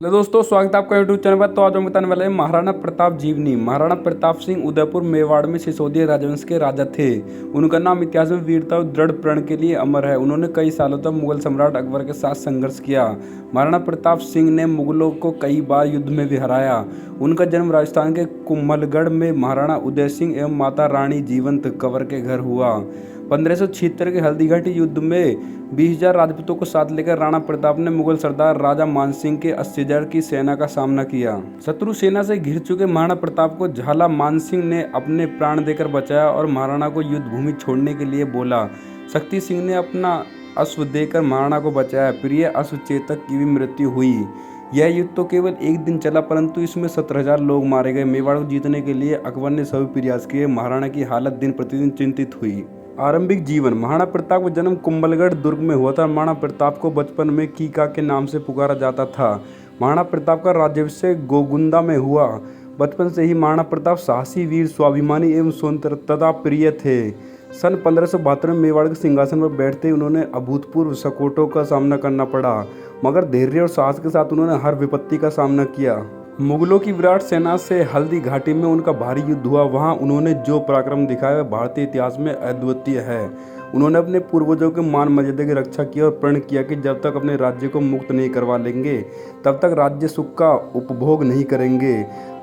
Hello दोस्तों, स्वागत है आपका यूट्यूब चैनल पर। तो आज हम बताने वाले हैं महाराणा प्रताप जीवनी। महाराणा प्रताप सिंह उदयपुर मेवाड़ में सिसोदिया राजवंश के राजा थे। उनका नाम इतिहास में वीरता और दृढ़ प्रण के लिए अमर है। उन्होंने कई सालों तक मुगल सम्राट अकबर के साथ संघर्ष किया। महाराणा प्रताप सिंह ने मुगलों को कई बार युद्ध में भी हराया। उनका जन्म राजस्थान के कुम्भलगढ़ में महाराणा उदय सिंह एवं माता रानी जीवंत कंवर के घर हुआ। 1576 के हल्दीघाटी युद्ध में 20,000 राजपूतों को साथ लेकर राणा प्रताप ने मुगल सरदार राजा मानसिंह के 80,000 की सेना का सामना किया। शत्रु सेना से घिर चुके महाराणा प्रताप को झाला मानसिंह ने अपने प्राण देकर बचाया और महाराणा को युद्ध भूमि छोड़ने के लिए बोला। शक्ति सिंह ने अपना अश्व देकर महाराणा को बचाया। प्रिय अश्वचेतक की भी मृत्यु हुई। यह युद्ध तो केवल एक दिन चला, परंतु इसमें 17,000 लोग मारे गए। मेवाड़ को जीतने के लिए अकबर ने सभी प्रयास किए। महाराणा की हालत दिन प्रतिदिन चिंतित हुई। आरंभिक जीवन। महाराणा प्रताप का जन्म कुंभलगढ़ दुर्ग में हुआ था। महाराणा प्रताप को बचपन में कीका के नाम से पुकारा जाता था। महाराणा प्रताप का राज्याभिषेक गोगुंदा में हुआ। बचपन से ही महाराणा प्रताप साहसी, वीर, स्वाभिमानी एवं स्वतंत्रता प्रिय थे। सन 1572 में मेवाड़ के सिंहासन पर बैठते ही उन्होंने अभूतपूर्व संकटों का सामना करना पड़ा, मगर धैर्य और साहस के साथ उन्होंने हर विपत्ति का सामना किया। मुगलों की विराट सेना से हल्दी घाटी में उनका भारी युद्ध हुआ। वहां उन्होंने जो पराक्रम दिखाया वह भारतीय इतिहास में अद्वितीय है। उन्होंने अपने पूर्वजों के मान मर्यादा की रक्षा की और प्रण किया कि जब तक अपने राज्य को मुक्त नहीं करवा लेंगे तब तक राज्य सुख का उपभोग नहीं करेंगे।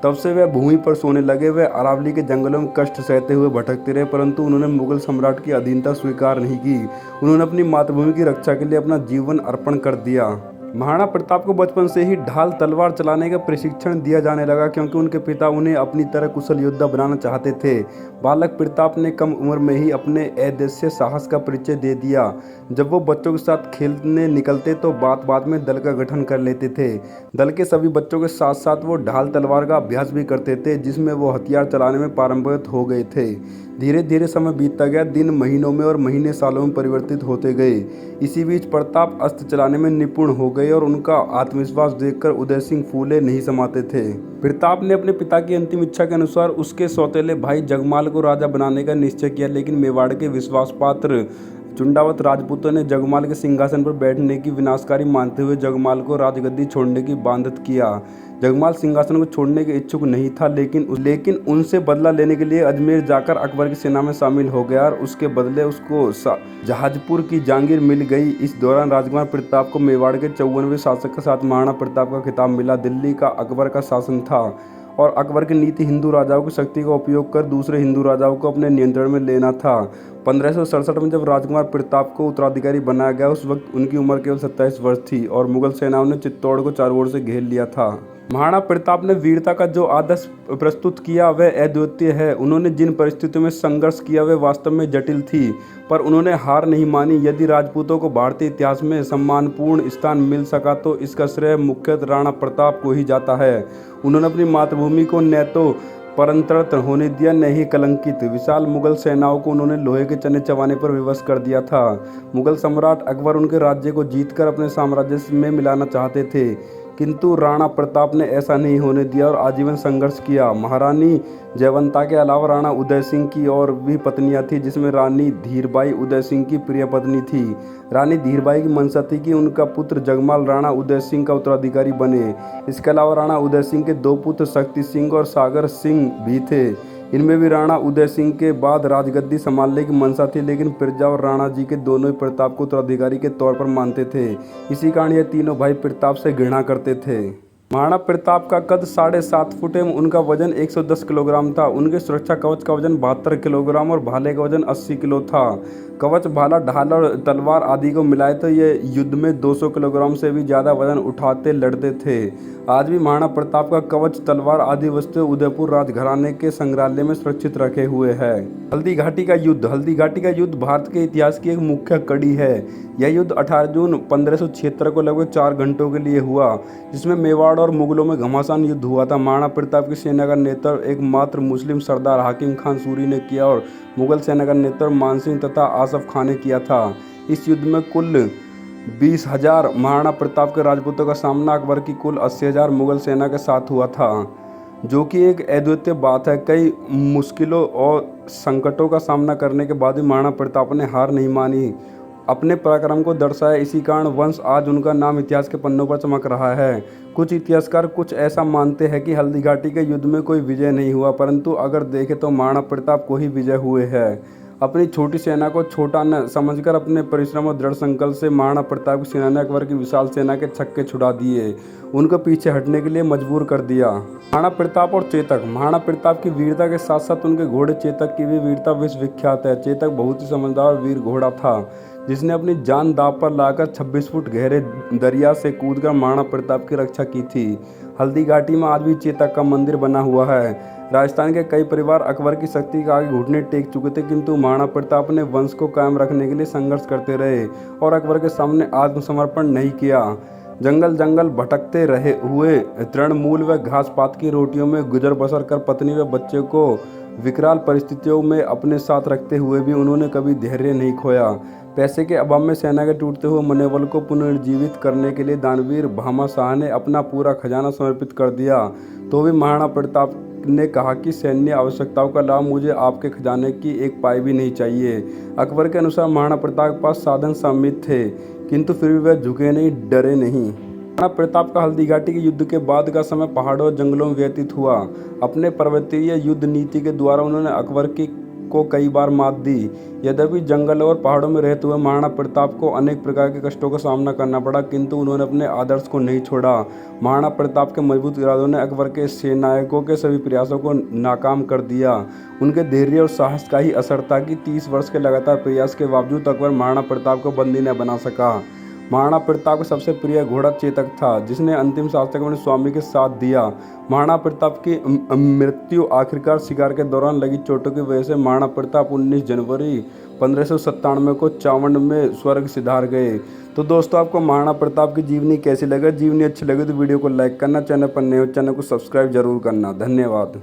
तब से वह भूमि पर सोने लगे। वह अरावली के जंगलों में कष्ट सहते हुए भटकते रहे, परंतु उन्होंने मुगल सम्राट की अधीनता स्वीकार नहीं की। उन्होंने अपनी मातृभूमि की रक्षा के लिए अपना जीवन अर्पण कर दिया। महाराणा प्रताप को बचपन से ही ढाल तलवार चलाने का प्रशिक्षण दिया जाने लगा, क्योंकि उनके पिता उन्हें अपनी तरह कुशल योद्धा बनाना चाहते थे। बालक प्रताप ने कम उम्र में ही अपने अदृश्य साहस का परिचय दे दिया। जब वो बच्चों के साथ खेलने निकलते तो बात बात में दल का गठन कर लेते थे। दल के सभी बच्चों के साथ साथ वो ढाल तलवार का अभ्यास भी करते थे, जिसमें वो हथियार चलाने में पारंगत हो गए थे। धीरे धीरे समय बीतता गया। दिन महीनों में और महीने सालों में परिवर्तित होते गए। इसी बीच प्रताप अस्त्र चलाने में निपुण हो गए और उनका आत्मविश्वास देखकर उदय सिंह फूले नहीं समाते थे। प्रताप ने अपने पिता की अंतिम इच्छा के अनुसार उसके सौतेले भाई जगमाल को राजा बनाने का निश्चय किया, लेकिन मेवाड़ के विश्वास पात्र चुंडावत राजपूतों ने जगमाल के सिंहासन पर बैठने की विनाशकारी मानते हुए जगमाल को राजगद्दी छोड़ने की बांधत किया। जगमाल सिंहासन को छोड़ने के इच्छुक नहीं था, लेकिन उनसे बदला लेने के लिए अजमेर जाकर अकबर की सेना में शामिल हो गया और उसके बदले उसको जहाजपुर की जागीर मिल गई। इस दौरान राजकुमार प्रताप को मेवाड़ के 54वें शासक के साथ महाराणा प्रताप का खिताब मिला। दिल्ली का अकबर का शासन था और अकबर की नीति हिंदू राजाओं की शक्ति का उपयोग कर दूसरे हिंदू राजाओं को अपने नियंत्रण में लेना था। 1567 में जब राजकुमार प्रताप को उत्तराधिकारी बनाया गया, उस वक्त उनकी उम्र केवल 27 वर्ष थी और मुगल सेनाओं ने चित्तौड़ को चारों ओर से घेर लिया था। महाराणा प्रताप ने वीरता का जो आदर्श प्रस्तुत किया वह अद्वितीय है। उन्होंने जिन परिस्थितियों में संघर्ष किया वह वास्तव में जटिल थी, पर उन्होंने हार नहीं मानी। यदि राजपूतों को भारतीय इतिहास में सम्मानपूर्ण स्थान मिल सका तो इसका श्रेय मुख्यतः राणा प्रताप को ही जाता है। उन्होंने अपनी मातृभूमि को न तो परतंत्र होने दिया, न ही कलंकित। विशाल मुगल सेनाओं को उन्होंने लोहे के चने चबाने पर विवश कर दिया था। मुगल सम्राट अकबर उनके राज्य को जीतकर अपने साम्राज्य में मिलाना चाहते थे, किंतु राणा प्रताप ने ऐसा नहीं होने दिया और आजीवन संघर्ष किया। महारानी जयवंता के अलावा राणा उदय सिंह की और भी पत्नियां थीं, जिसमें रानी धीरबाई उदय सिंह की प्रिय पत्नी थी। रानी धीरबाई की मंशा थी कि उनका पुत्र जगमाल राणा उदय सिंह का उत्तराधिकारी बने। इसके अलावा राणा उदय सिंह के दो पुत्र शक्ति सिंह और सागर सिंह भी थे। इनमें भी राणा उदय सिंह के बाद राजगद्दी संभालने की मंशा थी, लेकिन प्रजा और राणा जी के दोनों ही प्रताप को उत्तराधिकारी के तौर पर मानते थे। इसी कारण ये तीनों भाई प्रताप से घृणा करते थे। महाराणा प्रताप का कद 7.5 फुट एवं उनका वजन 110 किलोग्राम था। उनके सुरक्षा कवच का वजन 72 किलोग्राम और भाले का वजन 80 किलो था। कवच, भाला, ढाल और तलवार आदि को मिलाए तो ये युद्ध में 200 किलोग्राम से भी ज़्यादा वजन उठाते लड़ते थे। आज भी महाराणा प्रताप का कवच, तलवार आदि वस्तुएं उदयपुर राजघराने के संग्रहालय में सुरक्षित रखे हुए है। हल्दी घाटी का युद्ध। हल्दी घाटी का युद्ध भारत के इतिहास की एक मुख्य कड़ी है। यह युद्ध 18 जून 1576 को लगभग 4 घंटों के लिए हुआ, जिसमें मेवाड़ और मुगलों में घमासान युद्ध हुआ था। महाराणा प्रताप की सेना का नेतृत्व एकमात्र मुस्लिम सरदार हाकिम खान सूरी ने किया और मुगल सेना का नेतृत्व मानसिंह तथा आसफ खान ने किया था। इस युद्ध में कुल 20,000 महाराणा प्रताप के राजपूतों का सामना अकबर की कुल 80,000 मुगल सेना के साथ हुआ था, जो कि एक अद्वितीय बात है। कई मुश्किलों और संकटों का सामना करने के बाद भी महाराणा प्रताप ने हार नहीं मानी अपने पराक्रम को दर्शाया। इसी कारण वंश आज उनका नाम इतिहास के पन्नों पर चमक रहा है। कुछ इतिहासकार कुछ ऐसा मानते हैं कि हल्दी घाटी के युद्ध में कोई विजय नहीं हुआ, परंतु अगर देखें तो महाराणा प्रताप को ही विजय हुए हैं। अपनी छोटी सेना को छोटा न समझकर अपने परिश्रम और दृढ़ संकल्प से महाराणा प्रताप की सेना ने अकबर की विशाल सेना के छक्के छुड़ा दिए, उनको पीछे हटने के लिए मजबूर कर दिया। महाराणा प्रताप और चेतक। महाराणा प्रताप की वीरता के साथ साथ उनके घोड़े चेतक की भी वीरता विश्वविख्यात है। चेतक बहुत ही समझदार और वीर घोड़ा था, जिसने अपनी जान दांव पर लाकर 26 फुट गहरे दरिया से कूदकर महाराणा प्रताप की रक्षा की थी। हल्दी घाटी में आज भी चेतक का मंदिर बना हुआ है। राजस्थान के कई परिवार अकबर की शक्ति के आगे घुटने टेक चुके थे, किंतु महाराणा प्रताप ने वंश को कायम रखने के लिए संघर्ष करते रहे और अकबर के सामने आत्मसमर्पण नहीं किया। जंगल जंगल भटकते रहे हुए तृणमूल व घास पात की रोटियों में गुजर बसर कर पत्नी व बच्चे को विकराल परिस्थितियों में अपने साथ रखते हुए भी उन्होंने कभी धैर्य नहीं खोया। पैसे के अभाव में सेना के टूटते हुए मनोबल को पुनर्जीवित करने के लिए दानवीर भामा शाह ने अपना पूरा खजाना समर्पित कर दिया, तो भी महाराणा प्रताप ने कहा कि सैन्य आवश्यकताओं का लाभ मुझे आपके खजाने की एक पाई भी नहीं चाहिए। अकबर के अनुसार महाराणा प्रताप के पास साधन सीमित थे, किंतु फिर भी वह झुके नहीं, डरे नहीं। महाराणा प्रताप का हल्दी घाटी के युद्ध के बाद का समय पहाड़ों और जंगलों में व्यतीत हुआ। अपने पर्वतीय युद्ध नीति के द्वारा उन्होंने अकबर को कई बार मात दी। यद्यपि जंगल और पहाड़ों में रहते हुए महाराणा प्रताप को अनेक प्रकार के कष्टों का सामना करना पड़ा, किंतु उन्होंने अपने आदर्श को नहीं छोड़ा। महाराणा प्रताप के मजबूत इरादों ने अकबर के सेनायकों के सभी प्रयासों को नाकाम कर दिया। उनके धैर्य और साहस का ही असर था कि 30 वर्ष के लगातार प्रयास के बावजूद अकबर महाराणा प्रताप को बंदी न बना सका। महाराणा प्रताप का सबसे प्रिय घोड़ा चेतक था, जिसने अंतिम सांस तक अपने स्वामी के साथ दिया। महाराणा प्रताप की मृत्यु आखिरकार शिकार के दौरान लगी चोटों की वजह से महाराणा प्रताप 19 जनवरी 1597 को चावंड में स्वर्ग सिधार गए। तो दोस्तों, आपको महाराणा प्रताप की जीवनी कैसी लगे? जीवनी अच्छी लगे तो वीडियो को लाइक करना, चैनल पर नए हो चैनल को सब्सक्राइब जरूर करना। धन्यवाद।